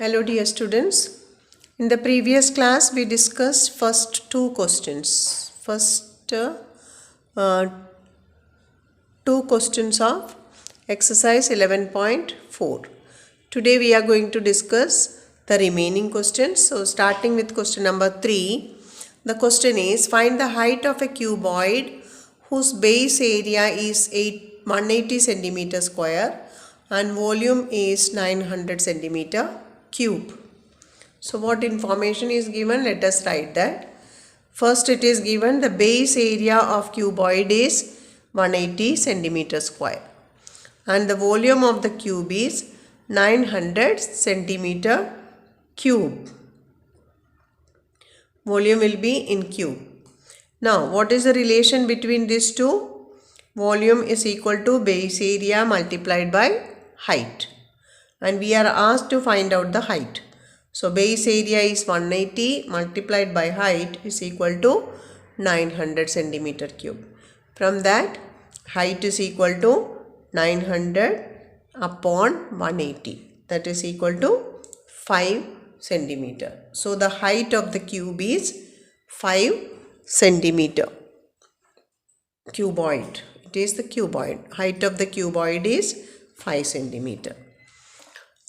Hello dear students. In the previous class we discussed first two questions. Uh, two questions of exercise 11.4. Today we are going to discuss the remaining questions. So starting with question number 3. The question is, find the height of a cuboid whose base area is 180 centimeter square and volume is 900 centimeter cube. So what information is given? Let us write that. First it is given the base area of cuboid is 180 centimeter square and the volume of the cube is 900 centimeter cube. Volume will be in cube. Now what is the relation between these two? Volume is equal to base area multiplied by height. And we are asked to find out the height. So base area is 180 multiplied by height is equal to 900 centimeter cube. From that, height is equal to 900 upon 180. That is equal to 5 centimeter. So the height of the cube is 5 centimeter. Cuboid. It is the cuboid. Height of the cuboid is 5 centimeter.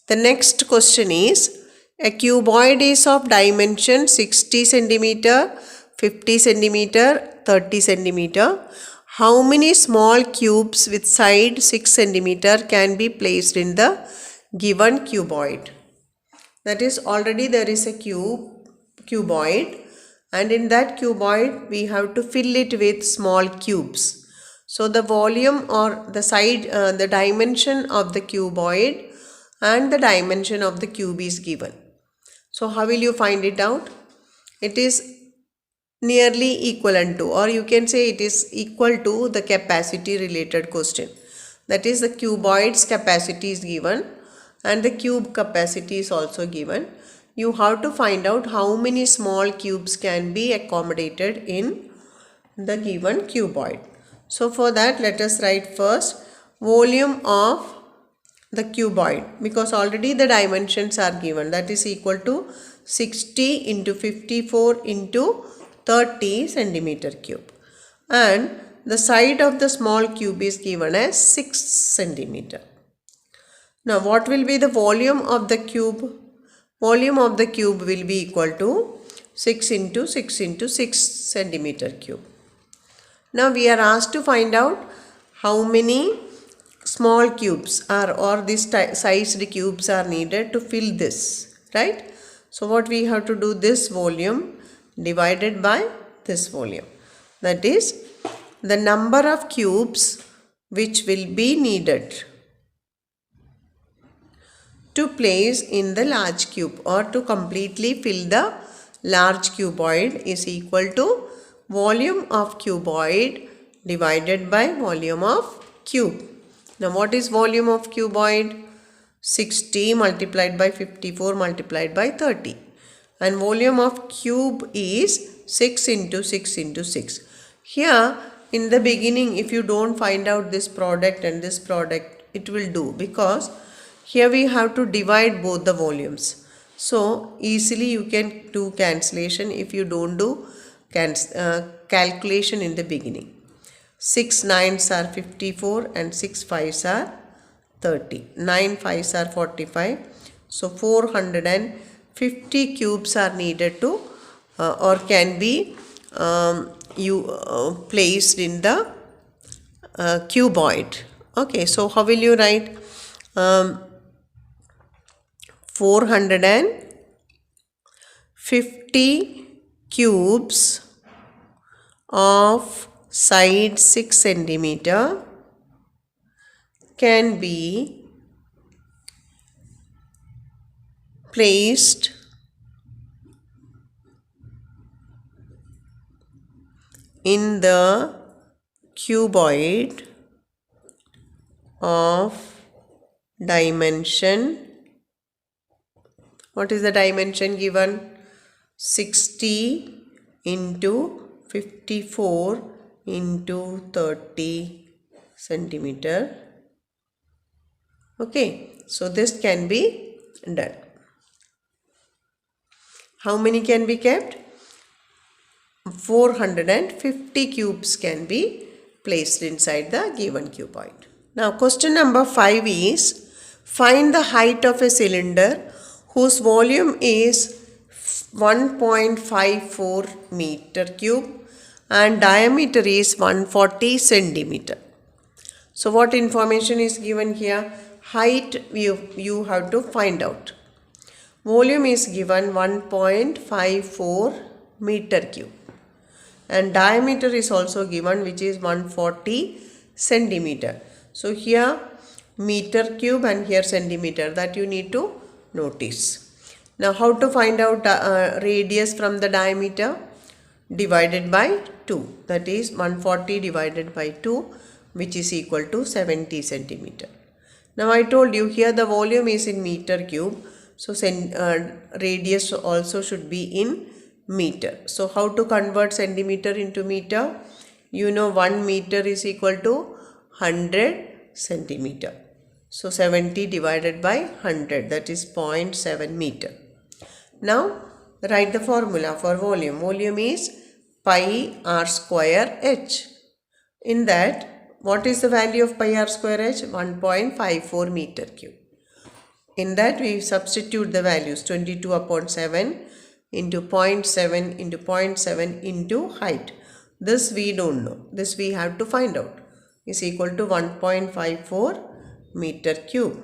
The next question is, a cuboid is of dimension 60 centimeter, 50 centimeter, 30 centimeter. How many small cubes with side 6 centimeter can be placed in the given cuboid? That is, already there is a cuboid, and in that cuboid we have to fill it with small cubes. So the volume or the side, the dimension of the cuboid and the dimension of the cube is given. So how will you find it out? It is nearly equivalent to, or you can say it is equal to the capacity related question. That is, the cuboid's capacity is given and the cube capacity is also given. You have to find out how many small cubes can be accommodated in the given cuboid. So for that, let us write first volume of the cuboid, because already the dimensions are given, that is equal to 60 into 54 into 30 centimeter cube, and the side of the small cube is given as 6 centimeter. Now what will be the volume of the cube? Volume of the cube will be equal to 6 into 6 into 6 centimeter cube. Now we are asked to find out how many small cubes or this sized cubes are needed to fill this, right? So what we have to do, this volume divided by this volume, that is the number of cubes which will be needed to place in the large cube or to completely fill the large cuboid is equal to volume of cuboid divided by volume of cube. Now what is volume of cuboid? 60 multiplied by 54 multiplied by 30. And volume of cube is 6 into 6 into 6. Here in the beginning, if you don't find out this product and this product, it will do, because here we have to divide both the volumes. So easily you can do cancellation if you don't do calculation in the beginning. 6 9s are 54 and 6 5s are 30. 9 5s are 45. So 450 cubes are needed to or can be placed in the cuboid. Okay, so how will you write? 450 cubes of side 6 centimeter can be placed in the cuboid of dimension. What is the dimension given? 60 into 54 into 30 centimeter. Okay, so this can be done. How many can be kept? 450 cubes can be placed inside the given cuboid. Now question number 5 is, find the height of a cylinder whose volume is 1.54 meter cube and diameter is 140 centimeter. So what information is given here? Height you have to find out. Volume is given 1.54 meter cube and diameter is also given, which is 140 centimeter. So here meter cube and here centimeter, that you need to notice. Now how to find out radius from the diameter? Divided by 2, that is 140 divided by 2, which is equal to 70 centimeter. Now I told you here the volume is in meter cube, so radius also should be in meter. So how to convert centimeter into meter? You know 1 meter is equal to 100 centimeter. So 70 divided by 100, that is 0.7 meter. Now write the formula for volume. Volume is pi r square h. In that, what is the value of pi r square h? 1.54 meter cube. In that we substitute the values 22 upon 7 into 0.7 into 0.7 into height. This we don't know. This we have to find out. Is equal to 1.54 meter cube.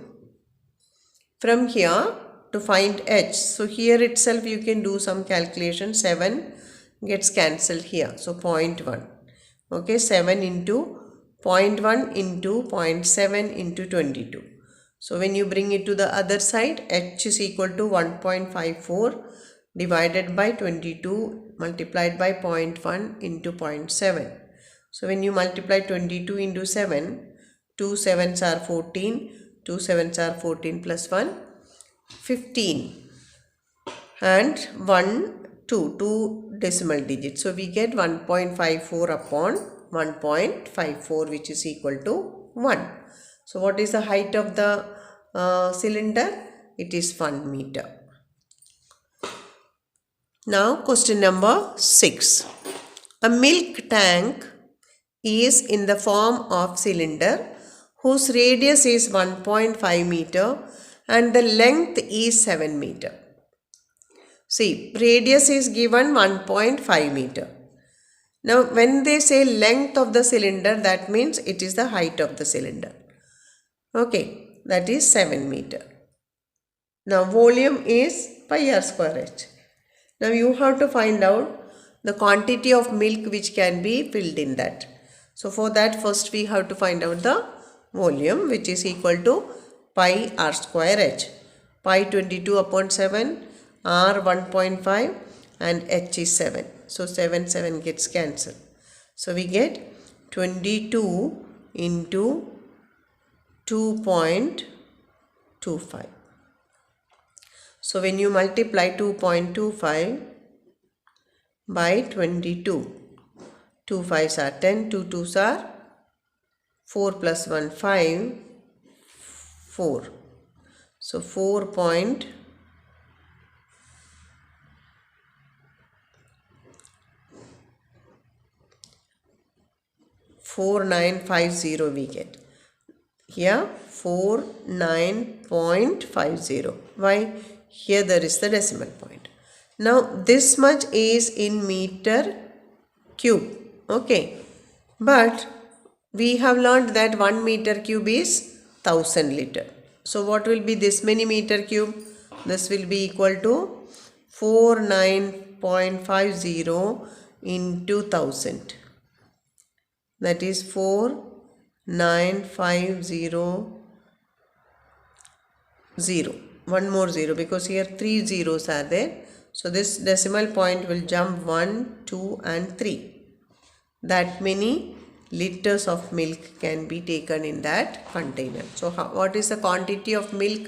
From here to find h. So here itself you can do some calculation. 7 gets cancelled here. So 0.1. Okay, 7 into 0.1 into 0.7 into 22. So when you bring it to the other side, h is equal to 1.54 divided by 22 multiplied by 0.1 into 0.7. So when you multiply 22 into 7, 2 7s are 14, 2 7s are 14 plus 1, 15 and 1, 2 decimal digits. So we get 1.54 upon 1.54, which is equal to 1. So what is the height of the cylinder? It is 1 meter. Now question number 6. A milk tank is in the form of cylinder whose radius is 1.5 meter and the length is 7 meter. See, radius is given 1.5 meter. Now when they say length of the cylinder, that means it is the height of the cylinder. Okay, that is 7 meter. Now volume is pi r square h. Now you have to find out the quantity of milk which can be filled in that. So for that, first we have to find out the volume, which is equal to pi r square h. Pi 22 upon 7, r 1.5 and h is 7. So 7 gets cancelled. So we get 22 into 2.25. So when you multiply 2.25 by 22, 2 5s are 10, 2 2s are 4 plus 1 5, 4. So 4.4950 we get. Here 49.50. Why? Here there is the decimal point. Now this much is in meter cube. Okay. But we have learned that 1 meter cube is 1000 liter. So what will be this many meter cube? This will be equal to 49.50 into 1000. That is 4950. One more 0 because here 3 zeros are there. So this decimal point will jump 1, 2 and 3. That many liters of milk can be taken in that container. So what is the quantity of milk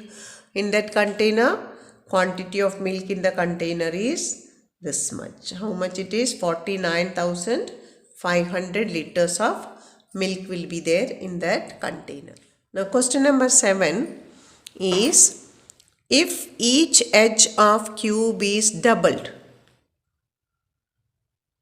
in that container? Quantity of milk in the container is this much. How much it is? 49,500 liters of milk will be there in that container. Now question number 7 is, if each edge of cube is doubled,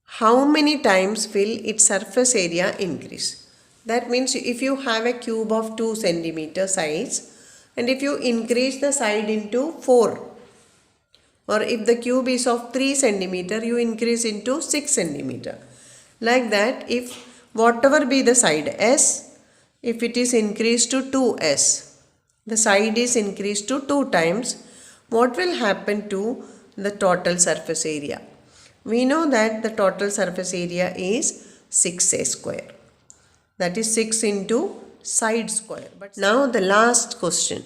how many times will its surface area increase? That means if you have a cube of 2 centimeter size and if you increase the side into 4, or if the cube is of 3 centimeter, you increase into 6 centimeter. Like that, if whatever be the side S, if it is increased to 2S, the side is increased to 2 times, what will happen to the total surface area? We know that the total surface area is 6A square. That is 6 into side square. But now the last question.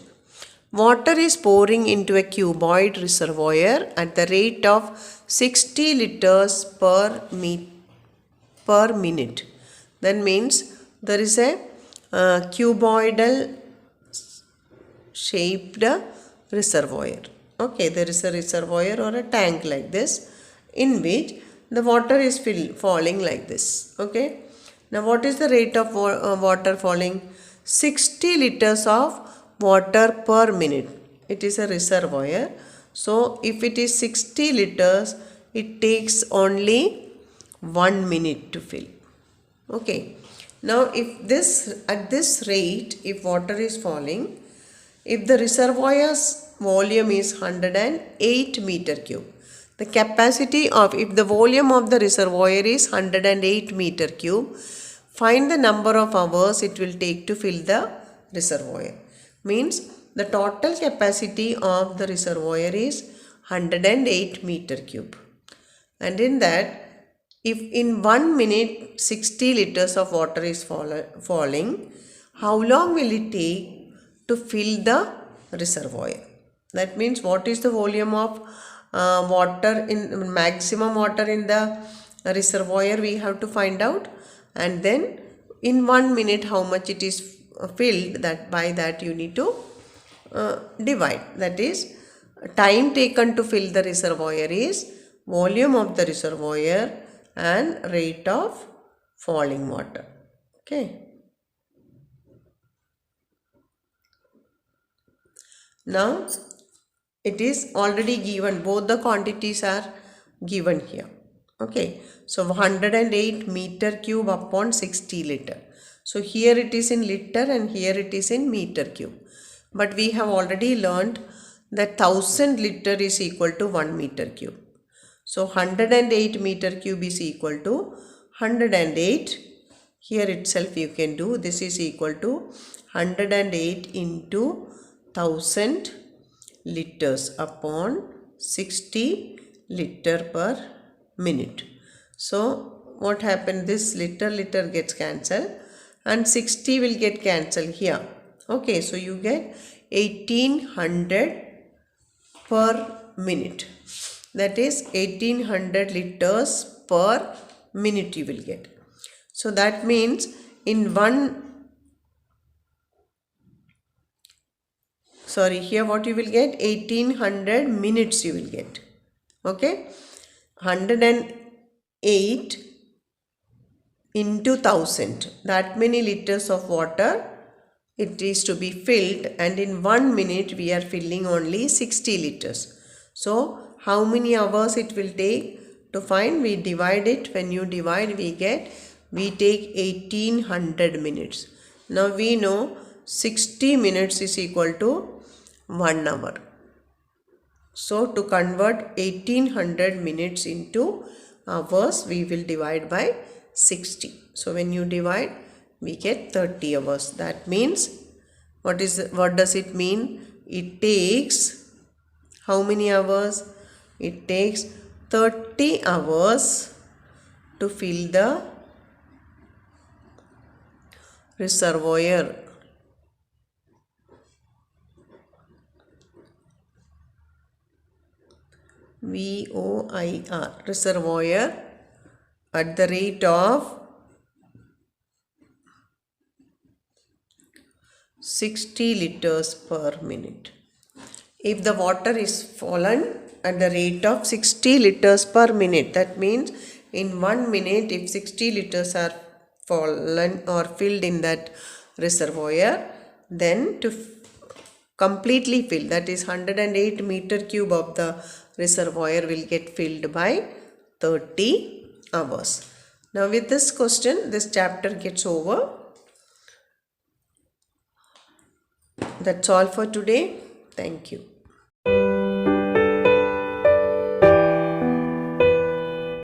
Water is pouring into a cuboid reservoir at the rate of 60 liters per minute. That means there is a cuboidal shaped reservoir. Okay, there is a reservoir or a tank like this in which the water is falling like this. Okay. Now what is the rate of water falling? 60 liters of water per minute. It is a reservoir. So if it is 60 liters, it takes only 1 minute to fill. Okay. Now if at this rate, if water is falling, if the reservoir's volume is 108 meter cube, the capacity of, if the volume of the reservoir is 108 meter cube, find the number of hours it will take to fill the reservoir. Means the total capacity of the reservoir is 108 meter cube. And in that, if in 1 minute 60 liters of water is falling, how long will it take to fill the reservoir? That means what is the volume of water in maximum water in the reservoir we have to find out, and then in 1 minute how much it is filled, that by that you need to divide. That is, time taken to fill the reservoir is volume of the reservoir and rate of falling water. Okay. Now it is already given, both the quantities are given here. Okay, so 108 meter cube upon 60 liter. So here it is in liter and here it is in meter cube. But we have already learned that 1000 liter is equal to 1 meter cube. So 108 meter cube is equal to 108. Here itself you can do, this is equal to 108 into 1000 liters upon 60 liter per minute. So what happened, this liter gets cancelled and 60 will get cancelled here. Okay, so you get 1800 per minute. That is 1800 liters per minute you will get. So that means in here what you will get, 1800 minutes you will get. Okay, 108 into 1000, that many liters of water it is to be filled, and in 1 minute we are filling only 60 liters. So how many hours it will take to find? We divide it. When you divide, we take 1800 minutes. Now we know 60 minutes is equal to 1 hour. So to convert 1800 minutes into hours, we will divide by 60. So when you divide, we get 30 hours. That means, what does it mean? It takes how many hours? It takes 30 hours to fill the reservoir. VOIR, reservoir, at the rate of 60 liters per minute. If the water is fallen at the rate of 60 liters per minute, that means in 1 minute if 60 liters are fallen or filled in that reservoir, then to completely filled, that is 108 meter cube of the reservoir will get filled by 30 hours. Now with this question, this chapter gets over. That's all for today. Thank you.